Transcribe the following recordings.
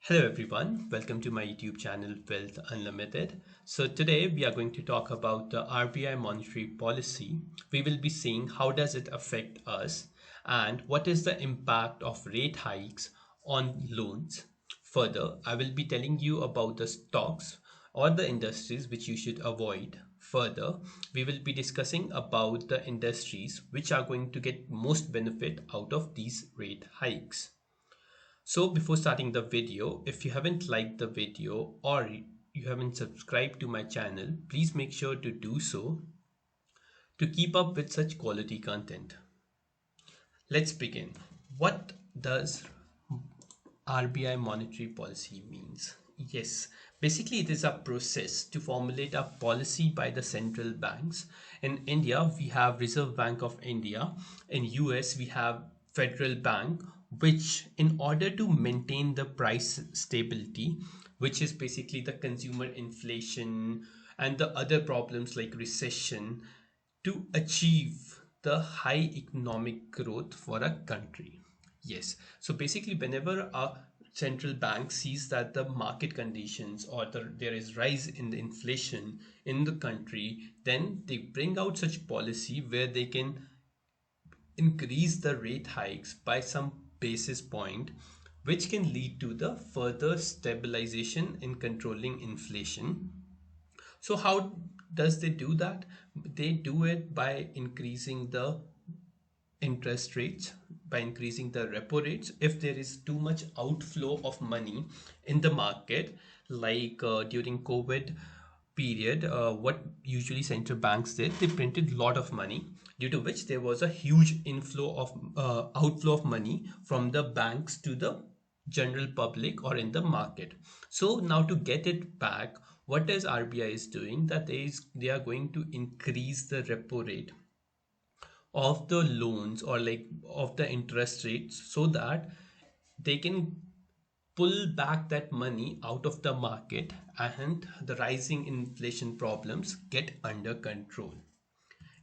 Hello everyone, welcome to my YouTube channel Wealth Unlimited. So today we are going to talk about the RBI monetary policy. We will be seeing how does it affect us and what is the impact of rate hikes on loans. Further, I will be telling you about the stocks or the industries which you should avoid. Further, we will be discussing about the industries which are going to get most benefit out of these rate hikes. So before starting the video, if you haven't liked the video or you haven't subscribed to my channel, please make sure to do so to keep up with such quality content. Let's begin. What does RBI monetary policy means? Yes, basically it is a process to formulate a policy by the central banks. In India, we have Reserve Bank of India. In US, we have Federal Bank, which in order to maintain the price stability, which is basically the consumer inflation and the other problems like recession, to achieve the high economic growth for a country. Yes. So basically, whenever a central bank sees that the market conditions or there is rise in the inflation in the country, then they bring out such policy where they can increase the rate hikes by some basis point, which can lead to the further stabilization in controlling inflation. So how does they do that? They do it by increasing the interest rates, by increasing the repo rates if there is too much outflow of money in the market, like during COVID period. What usually central banks did, they printed a lot of money, due to which there was a huge inflow of outflow of money from the banks to the general public or in the market. So now to get it back, what is RBI is doing, that they are going to increase the repo rate of the loans or like of the interest rates, so that they can pull back that money out of the market and the rising inflation problems get under control.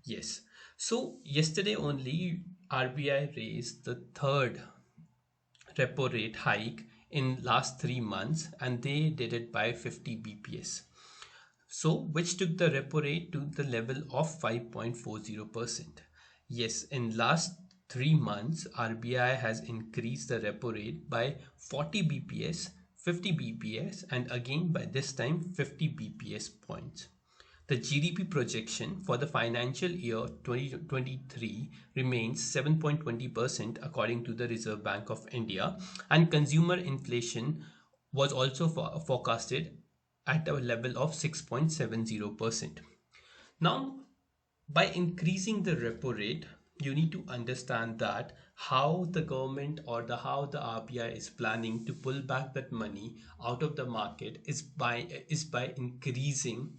Yes. So yesterday only RBI raised the third repo rate hike in last 3 months, and they did it by 50 bps. So, which took the repo rate to the level of 5.40%. Yes, in last 3 months, RBI has increased the repo rate by 40 bps, 50 bps, and again by this time 50 bps points. The GDP projection for the financial year 2023 remains 7.20% according to the Reserve Bank of India, and consumer inflation was also forecasted at a level of 6.70%. Now, by increasing the repo rate, you need to understand that how the government or how the RBI is planning to pull back that money out of the market is by increasing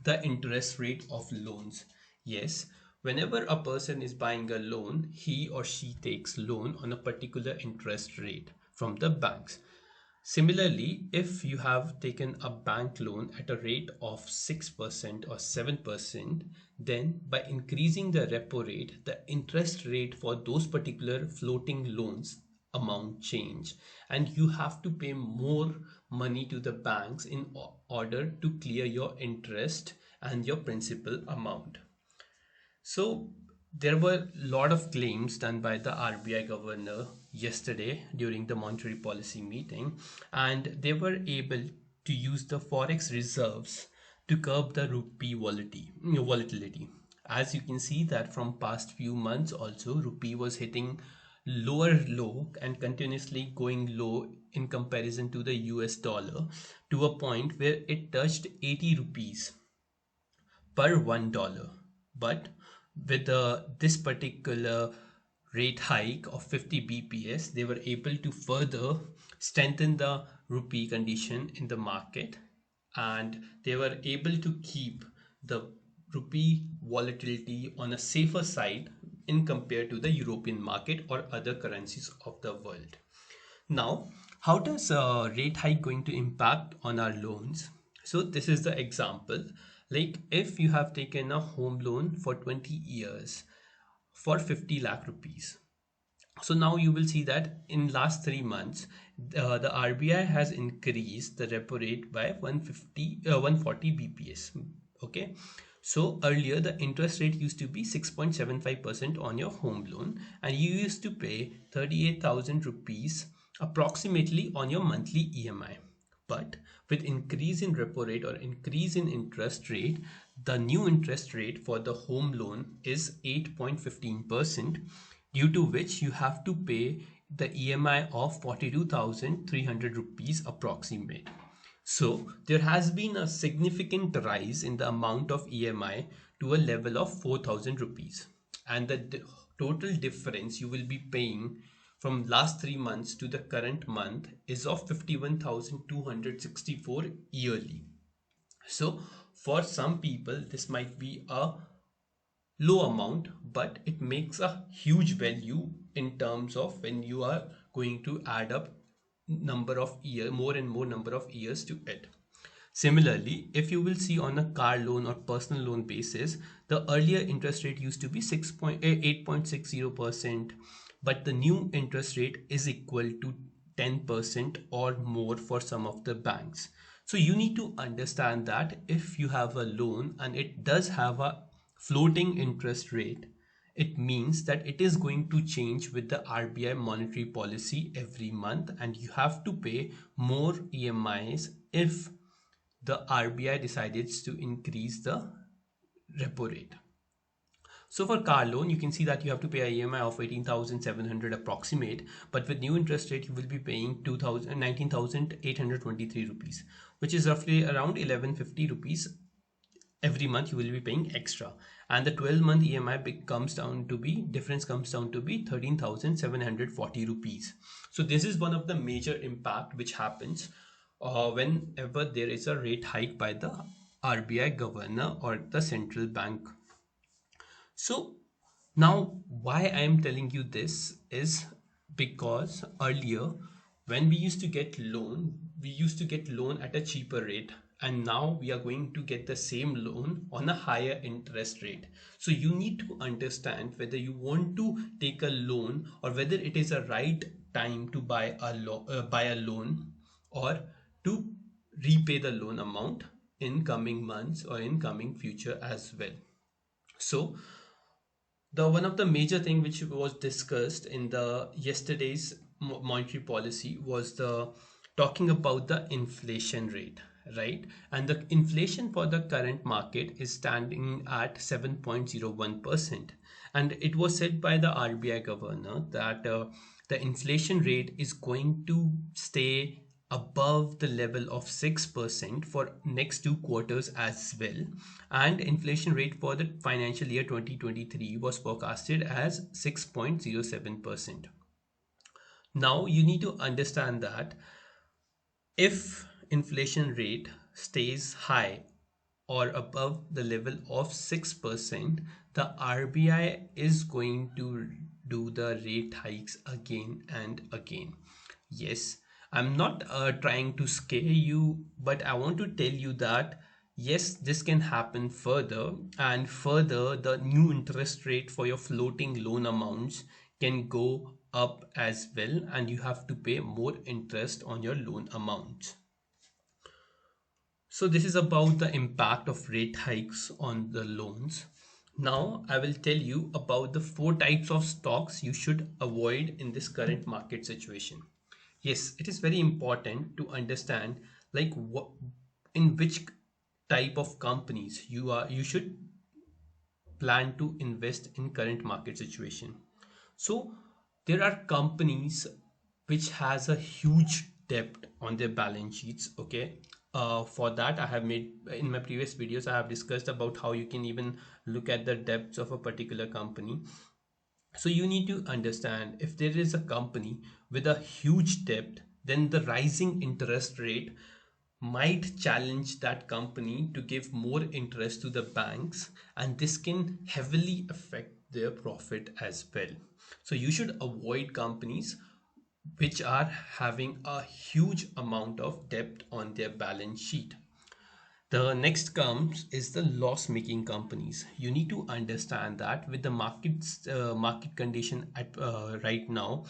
the interest rate of loans. Yes, whenever a person is buying a loan, he or she takes loan on a particular interest rate from the banks. Similarly, if you have taken a bank loan at a rate of 6% or 7%, then by increasing the repo rate, the interest rate for those particular floating loans amount change, and you have to pay more money to the banks in order to clear your interest and your principal amount. So there were a lot of claims done by the RBI governor yesterday during the monetary policy meeting, and they were able to use the forex reserves to curb the rupee volatility. As you can see that from past few months also, rupee was hitting lower low and continuously going low in comparison to the US dollar, to a point where it touched 80 rupees per $1. But with this particular rate hike of 50 bps, they were able to further strengthen the rupee condition in the market, and they were able to keep the rupee volatility on a safer side in compared to the European market or other currencies of the world. Now, how does a rate hike going to impact on our loans? So this is the example. Like if you have taken a home loan for 20 years for 50 lakh rupees, So now you will see that in last 3 months, the RBI has increased the repo rate by 140 BPS. Okay. So earlier the interest rate used to be 6.75% on your home loan, and you used to pay 38,000 rupees approximately on your monthly EMI. But with increase in repo rate or increase in interest rate, the new interest rate for the home loan is 8.15%, due to which you have to pay the EMI of 42,300 rupees approximate. So there has been a significant rise in the amount of EMI to a level of 4,000 rupees, and the total difference you will be paying from last 3 months to the current month is of 51,264 yearly. So for some people this might be a low amount, but it makes a huge value in terms of when you are going to add up number of year more and more number of years to it. Similarly, if you will see on a car loan or personal loan basis, the earlier interest rate used to be 8.60%, but the new interest rate is equal to 10% or more for some of the banks. So you need to understand that if you have a loan and it does have a floating interest rate, it means that it is going to change with the RBI monetary policy every month, and you have to pay more EMIs if the RBI decides to increase the repo rate. So for car loan, you can see that you have to pay a EMI of 18,700 approximate, but with new interest rate, you will be paying 19,823 rupees, which is roughly around 1150 rupees every month you will be paying extra. And the 12-month EMI comes down to be, difference comes down to be 13,740 rupees. So this is one of the major impact which happens whenever there is a rate hike by the RBI governor or the central bank. So now why I am telling you this is because earlier when we used to get loan at a cheaper rate, and now we are going to get the same loan on a higher interest rate. So you need to understand whether you want to take a loan or whether it is a right time to buy a loan or to repay the loan amount in coming months or in coming future as well. So the one of the major thing which was discussed in the yesterday's monetary policy was the talking about the inflation rate, right? And the inflation for the current market is standing at 7.01%, and it was said by the RBI governor that the inflation rate is going to stay above the level of 6% for next 2 quarters as well, and inflation rate for the financial year 2023 was forecasted as 6.07%. Now you need to understand that if inflation rate stays high or above the level of 6%, the RBI is going to do the rate hikes again and again. Yes, I'm not trying to scare you, but I want to tell you that yes, this can happen further, and further, the new interest rate for your floating loan amounts can go up as well, and you have to pay more interest on your loan amounts. So this is about the impact of rate hikes on the loans. Now I will tell you about the 4 types of stocks you should avoid in this current market situation. Yes, it is very important to understand like what in which type of companies you should plan to invest in current market situation. So there are companies which has a huge debt on their balance sheets. Okay, for that I have made in my previous videos I have discussed about how you can even look at the debts of a particular company. So you need to understand if there is a company with a huge debt, then the rising interest rate might challenge that company to give more interest to the banks, and this can heavily affect their profit as well. So you should avoid companies which are having a huge amount of debt on their balance sheet. The next comes is the loss-making companies. You need to understand that with the market condition at right now,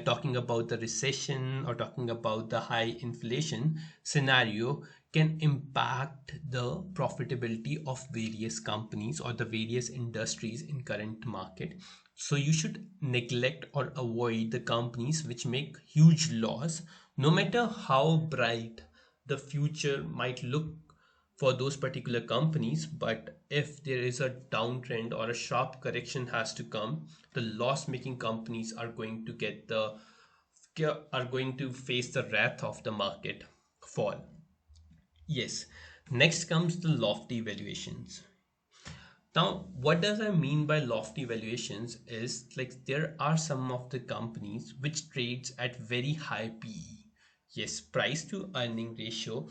talking about the recession or talking about the high inflation scenario can impact the profitability of various companies or the various industries in current market. So you should neglect or avoid the companies which make huge loss, no matter how bright the future might look for those particular companies. But if there is a downtrend or a sharp correction has to come, the loss making companies are going to face the wrath of the market fall. Yes. Next comes the lofty valuations. Now, what does I mean by lofty valuations is like there are some of the companies which trades at very high PE. Yes, price to earning ratio,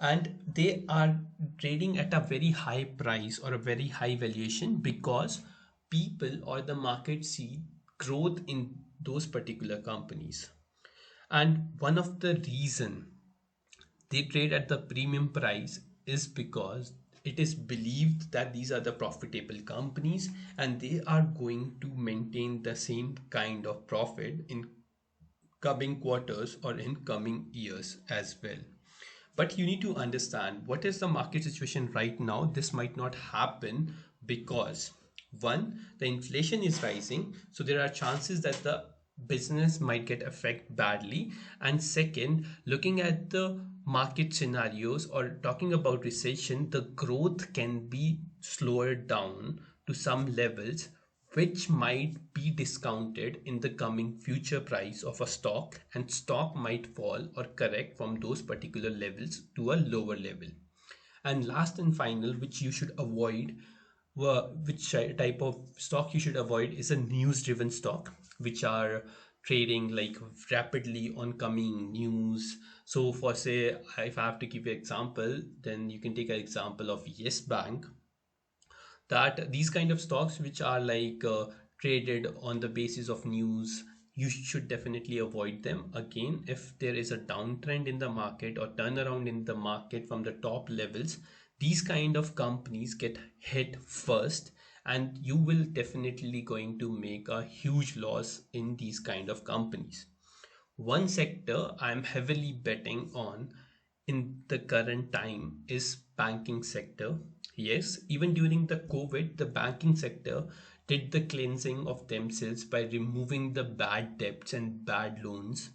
and they are trading at a very high price or a very high valuation because people or the market see growth in those particular companies. And one of the reason they trade at the premium price is because it is believed that these are the profitable companies and they are going to maintain the same kind of profit in coming quarters or in coming years as well. But you need to understand what is the market situation right now. This might not happen because one, the inflation is rising, so there are chances that the business might get affected badly. And second, looking at the market scenarios or talking about recession, the growth can be slower down to some levels which might be discounted in the coming future price of a stock, and stock might fall or correct from those particular levels to a lower level. And last and final, which you should avoid, which type of stock you should avoid, is a news driven stock which are trading like rapidly on coming news. So for say, if I have to give you an example, then you can take an example of Yes Bank, that these kind of stocks which are like traded on the basis of news, you should definitely avoid them. Again, if there is a downtrend in the market or turnaround in the market from the top levels, these kind of companies get hit first, and you will definitely going to make a huge loss in these kind of companies. One sector I'm heavily betting on in the current time is banking sector. Yes, even during the COVID, the banking sector did the cleansing of themselves by removing the bad debts and bad loans.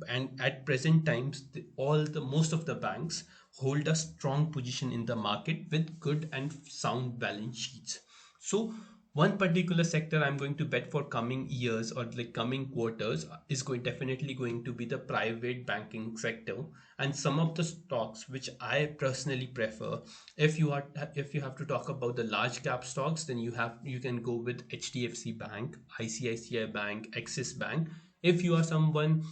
And at present times, all the most of the banks hold a strong position in the market with good and sound balance sheets. So one particular sector I'm going to bet for coming years or like coming quarters is going definitely going to be the private banking sector. And some of the stocks which I personally prefer, if you have to talk about the large cap stocks, then you can go with HDFC Bank, ICICI Bank, Axis Bank. If you are someone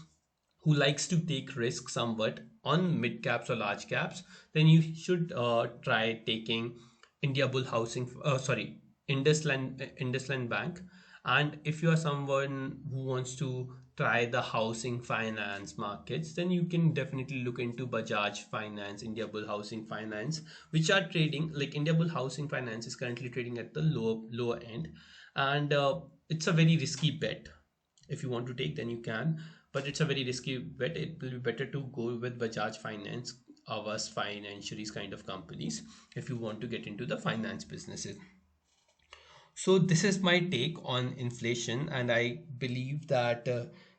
who likes to take risks somewhat on mid caps or large caps, then you should try taking India Bull Housing, Indusland Bank. And if you are someone who wants to try the housing finance markets, then you can definitely look into Bajaj Finance, India Bull Housing Finance, which are trading like India Bull Housing Finance is currently trading at the lower end, and it's a very risky bet. If you want to take, then you can, but it's a very risky bet. It will be better to go with Bajaj Finance, Awas Financiaries kind of companies if you want to get into the finance businesses. So this is my take on inflation, and I believe that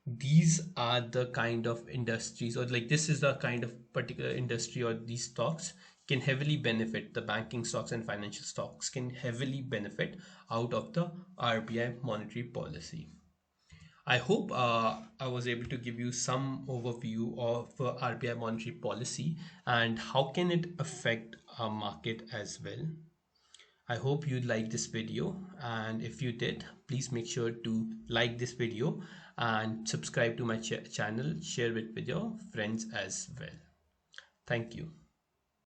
these are the kind of industries, or like this is the kind of particular industry, or these stocks can heavily benefit. The banking stocks and financial stocks can heavily benefit out of the RBI monetary policy. I hope I was able to give you some overview of RBI monetary policy and how can it affect our market as well. I hope you liked this video, and if you did, please make sure to like this video and subscribe to my channel, share it with your friends as well. Thank you.